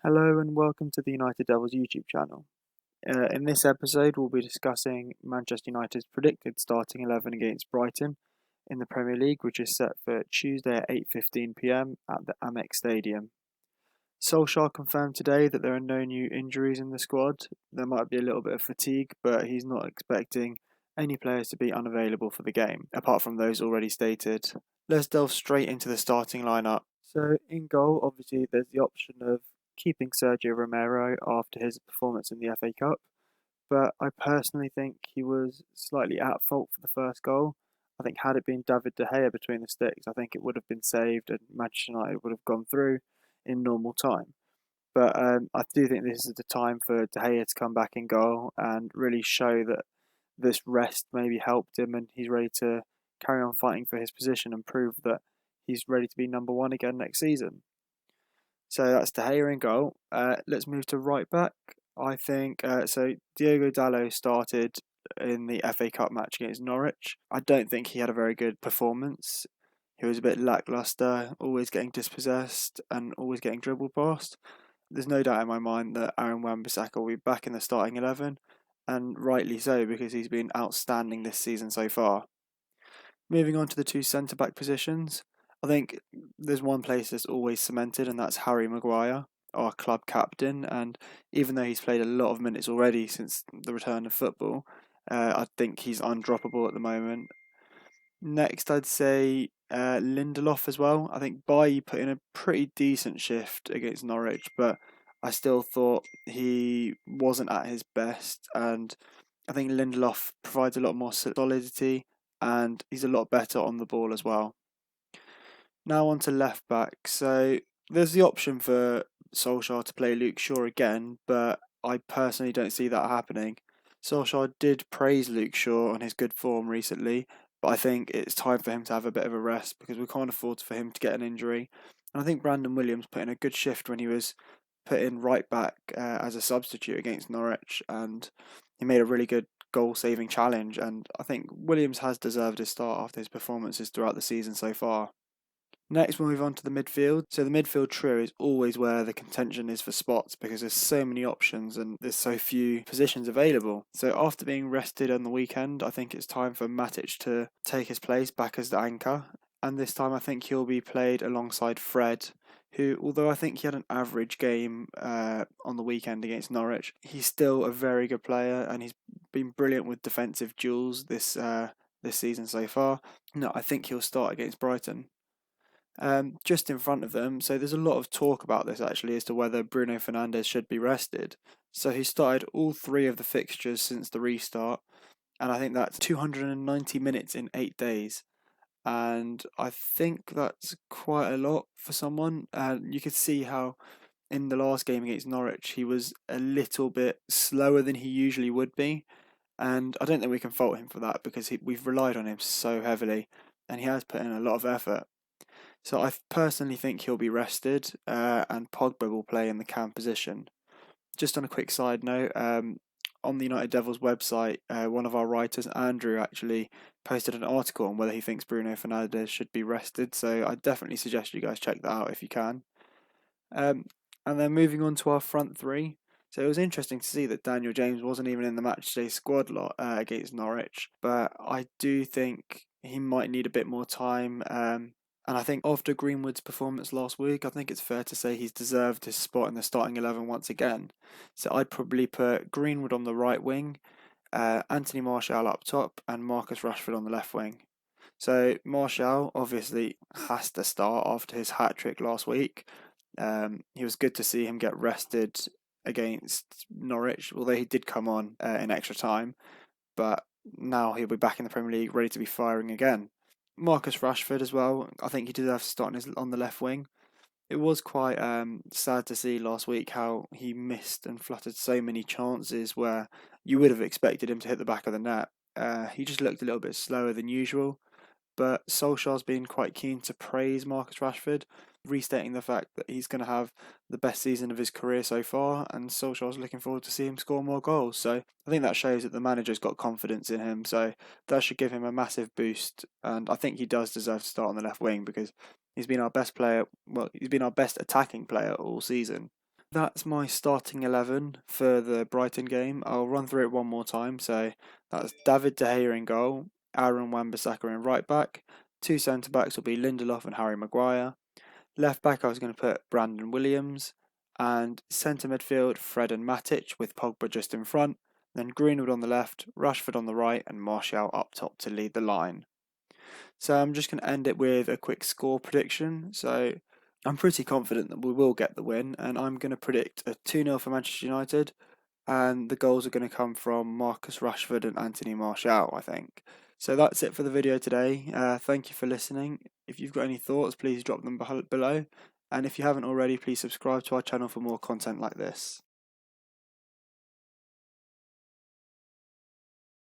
Hello and welcome to the United Devils YouTube channel. In this episode, we'll be discussing Manchester United's predicted starting 11 against Brighton in the Premier League, which is set for Tuesday at 8:15 p.m. at the Amex Stadium. Solskjaer confirmed today that there are no new injuries in the squad. There might be a little bit of fatigue, but he's not expecting any players to be unavailable for the game, apart from those already stated. Let's delve straight into the starting lineup. So, in goal, obviously, there's the option of keeping Sergio Romero after his performance in the FA Cup, but I personally think he was slightly at fault for the first goal. I think had it been David De Gea between the sticks, I think it would have been saved and Manchester United would have gone through in normal time. But I do think this is the time for De Gea to come back in goal and really show that this rest maybe helped him and he's ready to carry on fighting for his position and prove that he's ready to be number one again next season. So that's De Gea in goal. Let's move to right back. I think so. Diogo Dalot started in the FA Cup match against Norwich. I don't think he had a very good performance. He was a bit lackluster, always getting dispossessed and always getting dribbled past. There's no doubt in my mind that Aaron Wan-Bissaka will be back in the starting 11, and rightly so because he's been outstanding this season so far. Moving on to the two centre back positions, I think there's one place that's always cemented, and that's Harry Maguire, our club captain. And even though he's played a lot of minutes already since the return of football, I think he's undroppable at the moment. Next, I'd say Lindelof as well. I think Bailly put in a pretty decent shift against Norwich, but I still thought he wasn't at his best. And I think Lindelof provides a lot more solidity and he's a lot better on the ball as well. Now on to left back. So there's the option for Solskjaer to play Luke Shaw again, but I personally don't see that happening. Solskjaer did praise Luke Shaw on his good form recently, but I think it's time for him to have a bit of a rest because we can't afford for him to get an injury. And I think Brandon Williams put in a good shift when he was put in right back as a substitute against Norwich, and he made a really good goal-saving challenge. And I think Williams has deserved his start after his performances throughout the season so far. Next, we'll move on to the midfield. So the midfield trio is always where the contention is for spots because there's so many options and there's so few positions available. So after being rested on the weekend, I think it's time for Matic to take his place back as the anchor. And this time I think he'll be played alongside Fred, who, although I think he had an average game on the weekend against Norwich, he's still a very good player and he's been brilliant with defensive duels this season so far. No, I think he'll start against Brighton. Just in front of them. So there's a lot of talk about this actually as to whether Bruno Fernandes should be rested. So he started all three of the fixtures since the restart, and I think that's 290 minutes in 8 days. And I think that's quite a lot for someone. And you could see how in the last game against Norwich he was a little bit slower than he usually would be. And I don't think we can fault him for that because we've relied on him so heavily and he has put in a lot of effort. So I personally think he'll be rested, and Pogba will play in the cam position. Just on a quick side note, on the United Devils website, one of our writers, Andrew, actually posted an article on whether he thinks Bruno Fernandes should be rested. So I definitely suggest you guys check that out if you can. Um, and then moving on to our front three. So it was interesting to see that Daniel James wasn't even in the matchday squad lot against Norwich, but I do think he might need a bit more time. And I think after Greenwood's performance last week, I think it's fair to say he's deserved his spot in the starting 11 once again. So I'd probably put Greenwood on the right wing, Anthony Martial up top, and Marcus Rashford on the left wing. So Martial obviously has to start after his hat trick last week. He was good to see him get rested against Norwich, although he did come on in extra time. But now he'll be back in the Premier League, ready to be firing again. Marcus Rashford as well. I think he deserves to start on the left wing. It was quite sad to see last week how he missed and fluttered so many chances where you would have expected him to hit the back of the net. He just looked a little bit slower than usual. But Solskjaer's been quite keen to praise Marcus Rashford, restating the fact that he's going to have the best season of his career so far, and Solskjaer's looking forward to see him score more goals. So I think that shows that the manager's got confidence in him. So that should give him a massive boost, and I think he does deserve to start on the left wing because he's been our best player. Well, he's been our best attacking player all season. That's my starting 11 for the Brighton game. I'll run through it one more time. So that's David De Gea in goal, Aaron Wan-Bissaka in right back. Two centre backs will be Lindelof and Harry Maguire. Left back, I was going to put Brandon Williams, and centre midfield, Fred and Matic with Pogba just in front. Then Greenwood on the left, Rashford on the right, and Martial up top to lead the line. So I'm just going to end it with a quick score prediction. So I'm pretty confident that we will get the win, and I'm going to predict a 2-0 for Manchester United, and the goals are going to come from Marcus Rashford and Anthony Martial, I think. So that's it for the video today. Thank you for listening. If you've got any thoughts, please drop them below. And if you haven't already, please subscribe to our channel for more content like this.